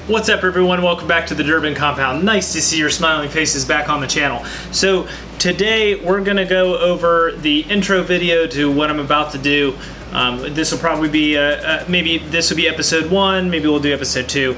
What's up everyone, welcome back to the Durbin Compound. Nice to see your smiling faces back on the channel. So today we're gonna go over the intro video to what I'm about to do. This will probably be, maybe this will be episode 1, maybe we'll do episode 2,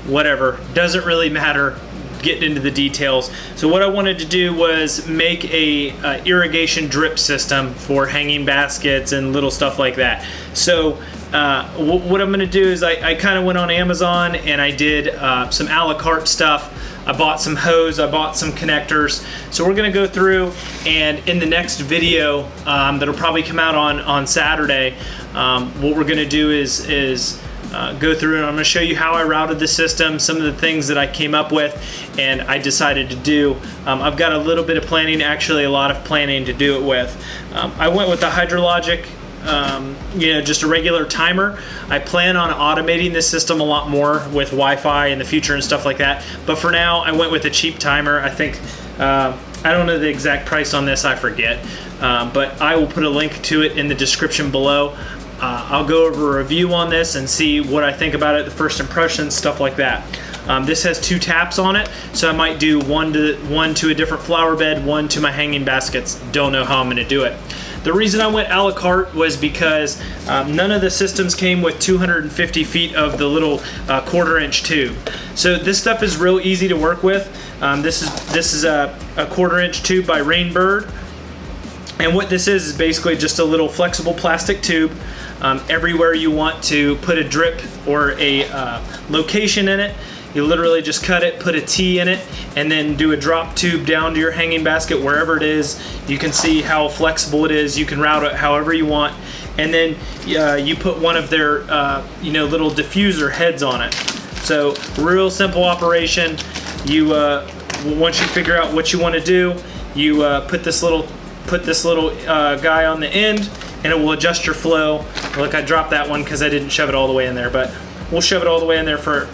whatever, doesn't really matter, getting into the details. So what I wanted to do was make a irrigation drip system for hanging baskets and little stuff like that. So what I'm going to do is I kind of went on Amazon and I did some a la carte stuff. I bought some hose, I bought some connectors. So we're going to go through, and in the next video that'll probably come out on Saturday, what we're going to do is go through and I'm going to show you how I routed the system, some of the things that I came up with and I decided to do. I've got a little bit of planning, actually a lot of planning to do it with. I went with the Hydrologic, just a regular timer. I plan on automating this system a lot more with Wi-Fi in the future and stuff like that. But for now, I went with a cheap timer. I think, I don't know the exact price on this, I forget. But I will put a link to it in the description below. I'll go over a review on this and see what I think about it, the first impressions, stuff like that. This has 2 taps on it, so I might do one to a different flower bed, one to my hanging baskets. Don't know how I'm going to do it. The reason I went a la carte was because none of the systems came with 250 feet of the little 1/4-inch tube. So this stuff is real easy to work with. This is a 1/4-inch tube by Rainbird. And what this is basically just a little flexible plastic tube. Everywhere you want to put a drip or a location in it, you literally just cut it, put a T in it, and then do a drop tube down to your hanging basket wherever it is. You can see how flexible it is. You can route it however you want. And then you put one of their little diffuser heads on it. So real simple operation. You once you figure out what you want to do, you put this little guy on the end, and it will adjust your flow. Look, I dropped that one because I didn't shove it all the way in there, but we'll shove it all the way in there for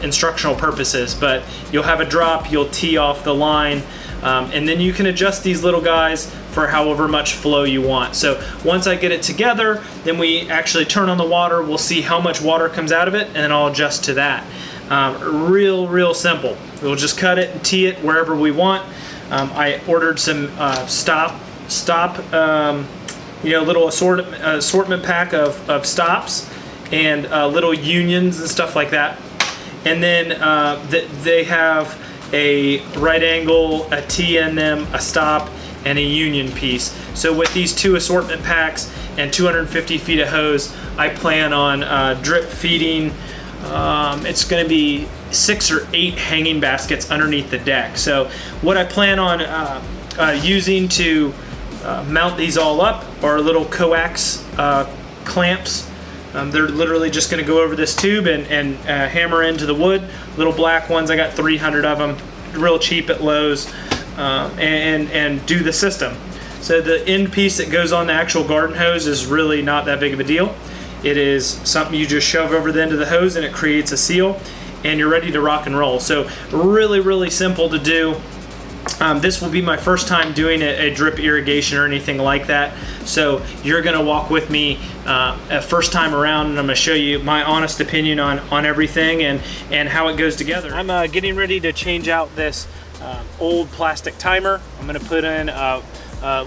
instructional purposes. But you'll have a drop, you'll tee off the line, and then you can adjust these little guys for however much flow you want. So once I get it together, then we actually turn on the water, we'll see how much water comes out of it, and then I'll adjust to that. Real simple. We'll just cut it and tee it wherever we want. I ordered some stop little assortment pack of stops and little unions and stuff like that. And then they have a right angle, a T in them, a stop, and a union piece. So with these 2 assortment packs and 250 feet of hose, I plan on drip feeding. It's going to be 6 or 8 hanging baskets underneath the deck. So what I plan on using to mount these all up are little Coax Clamps. They're literally just going to go over this tube and hammer into the wood. Little black ones, I got 300 of them, real cheap at Lowe's, and do the system. So the end piece that goes on the actual garden hose is really not that big of a deal. It is something you just shove over the end of the hose and it creates a seal, and you're ready to rock and roll. So really simple to do. This will be my first time doing a drip irrigation or anything like that. So you're gonna walk with me a first time around, and I'm gonna show you my honest opinion on everything and how it goes together. I'm getting ready to change out this old plastic timer. I'm gonna put in a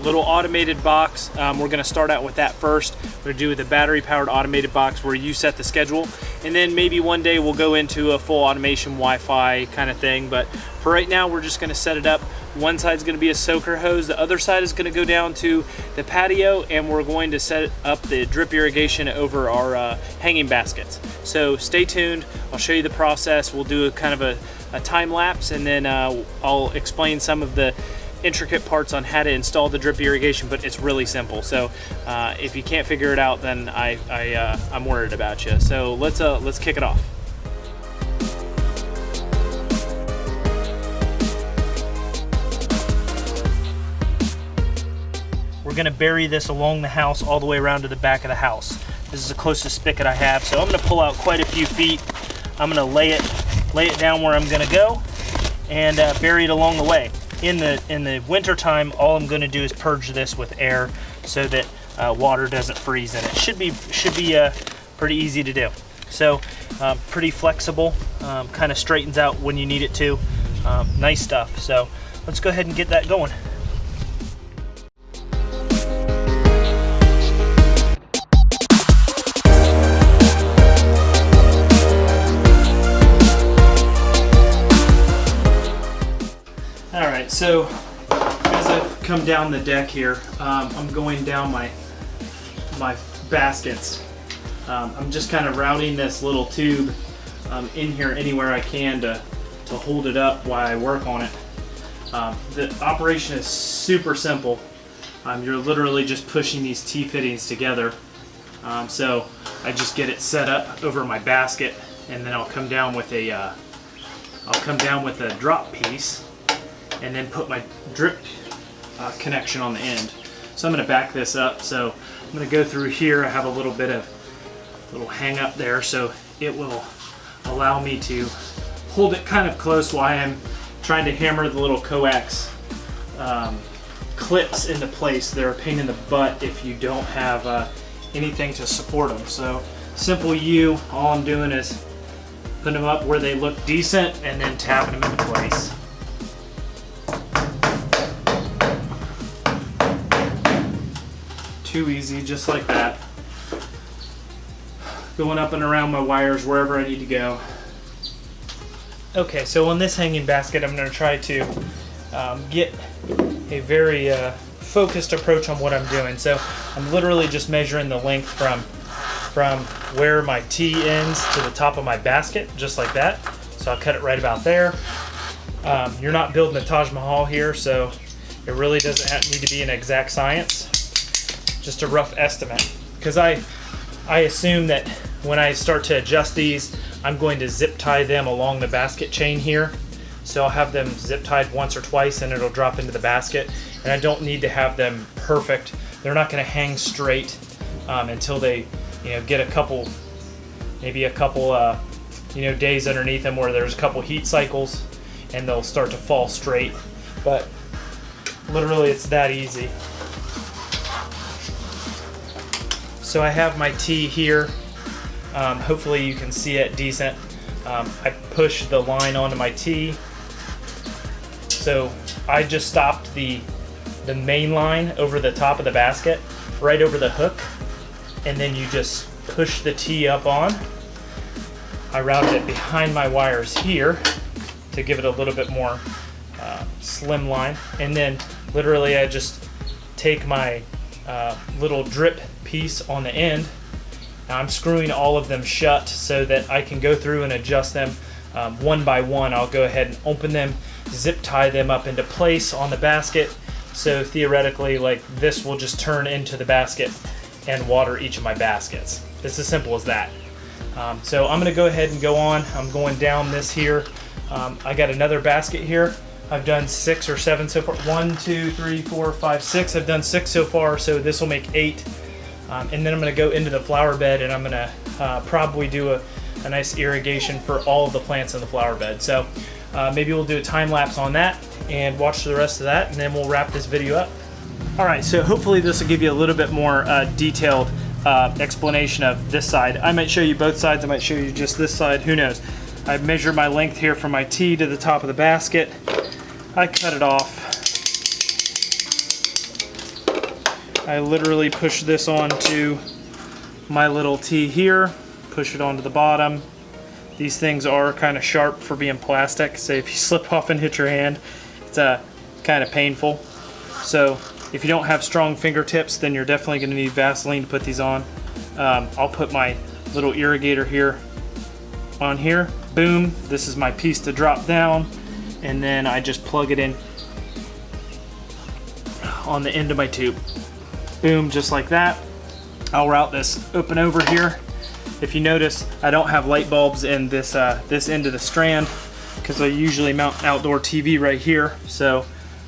little automated box. We're gonna start out with that first. We're gonna do the battery powered automated box where you set the schedule, and then maybe one day we'll go into a full automation Wi-Fi kind of thing. But for right now, we're just gonna set it up. One side's gonna be a soaker hose, the other side is gonna go down to the patio, and we're going to set up the drip irrigation over our hanging baskets. So stay tuned, I'll show you the process. We'll do a kind of a time lapse, and then I'll explain some of the intricate parts on how to install the drip irrigation, but it's really simple. So if you can't figure it out, then I'm worried about you. So let's kick it off. We're gonna bury this along the house all the way around to the back of the house. This is the closest spigot I have, so I'm gonna pull out quite a few feet. I'm gonna lay it down where I'm gonna go and bury it along the way. In the winter time, all I'm going to do is purge this with air so that water doesn't freeze in it. Should be pretty easy to do. So pretty flexible, kind of straightens out when you need it to. Nice stuff. So let's go ahead and get that going. Alright, so as I've come down the deck here, I'm going down my baskets. I'm just kind of routing this little tube in here anywhere I can to hold it up while I work on it. The operation is super simple. You're literally just pushing these T-fittings together. So I just get it set up over my basket, and then I'll come down with a drop piece, and then put my drip connection on the end. So I'm going to back this up. So I'm going to go through here. I have a little bit of hang up there, so it will allow me to hold it kind of close while I'm trying to hammer the little coax clips into place. They're a pain in the butt if you don't have anything to support them. So simple U, all I'm doing is putting them up where they look decent and then tapping them into place. Too easy, just like that. Going up and around my wires wherever I need to go. Okay, so on this hanging basket, I'm going to try to get a very focused approach on what I'm doing. So I'm literally just measuring the length from where my T ends to the top of my basket, just like that. So I'll cut it right about there. You're not building a Taj Mahal here, so it really doesn't need to be an exact science. Just a rough estimate, because I assume that when I start to adjust these, I'm going to zip tie them along the basket chain here. So I'll have them zip tied once or twice and it'll drop into the basket, and I don't need to have them perfect. They're not going to hang straight until they get maybe a couple days underneath them where there's a couple heat cycles and they'll start to fall straight. But literally it's that easy. So I have my T here. Hopefully you can see it decent. I push the line onto my T. So I just stopped the main line over the top of the basket, right over the hook, and then you just push the T up on. I routed it behind my wires here to give it a little bit more slim line, and then literally I just take my little drip piece on the end. Now I'm screwing all of them shut so that I can go through and adjust them one by one. I'll go ahead and open them, zip tie them up into place on the basket, so theoretically like this will just turn into the basket and water each of my baskets. It's as simple as that. So I'm going to go ahead and go on. I'm going down this here. I got another basket here. I've done 6 or 7 so far. 1, 2, 3, 4, 5, 6. I've done 6 so far, so this will make 8. And then I'm going to go into the flower bed, and I'm going to probably do a nice irrigation for all of the plants in the flower bed. So maybe we'll do a time lapse on that and watch the rest of that, and then we'll wrap this video up. Alright, so hopefully this will give you a little bit more detailed explanation of this side. I might show you both sides, I might show you just this side, who knows. I've measured my length here from my T to the top of the basket. I cut it off. I literally push this onto my little T here, push it onto the bottom. These things are kind of sharp for being plastic, so if you slip off and hit your hand, it's kind of painful. So if you don't have strong fingertips, then you're definitely going to need Vaseline to put these on. I'll put my little irrigator here on here. Boom, this is my piece to drop down, and then I just plug it in on the end of my tube. Boom, just like that. I'll route this open over here. If you notice, I don't have light bulbs in this this end of the strand because I usually mount an outdoor TV right here, so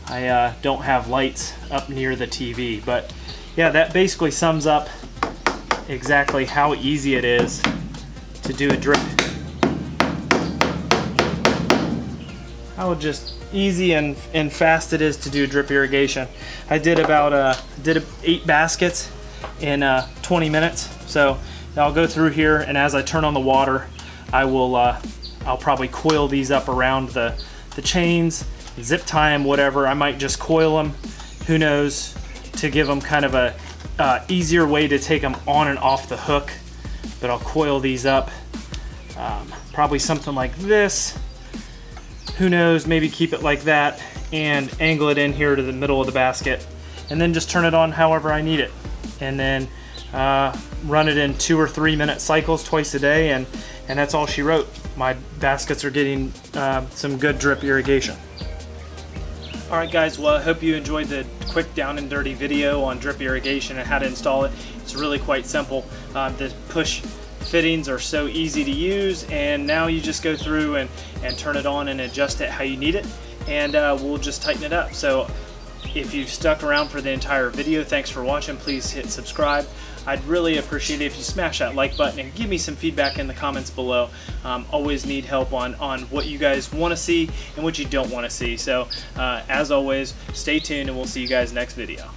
I don't have lights up near the TV. But yeah, that basically sums up exactly how easy it is to do a drip. How just easy and fast it is to do drip irrigation. I did about 8 baskets in 20 minutes. So I'll go through here, and as I turn on the water, I will I'll probably coil these up around the chains, zip tie them, whatever. I might just coil them, who knows, to give them kind of a easier way to take them on and off the hook. But I'll coil these up, probably something like this, who knows, maybe keep it like that and angle it in here to the middle of the basket, and then just turn it on however I need it, and then run it in 2 or 3 minute cycles twice a day, and that's all she wrote. My baskets are getting some good drip irrigation. Alright guys, well, I hope you enjoyed the quick down and dirty video on drip irrigation and how to install it. It's really quite simple. The push fittings are so easy to use, and now you just go through and turn it on and adjust it how you need it, and we'll just tighten it up. So if you've stuck around for the entire video, thanks for watching. Please hit subscribe. I'd really appreciate it if you smash that like button and give me some feedback in the comments below. Always need help on what you guys want to see and what you don't want to see. So as always, stay tuned, and we'll see you guys next video.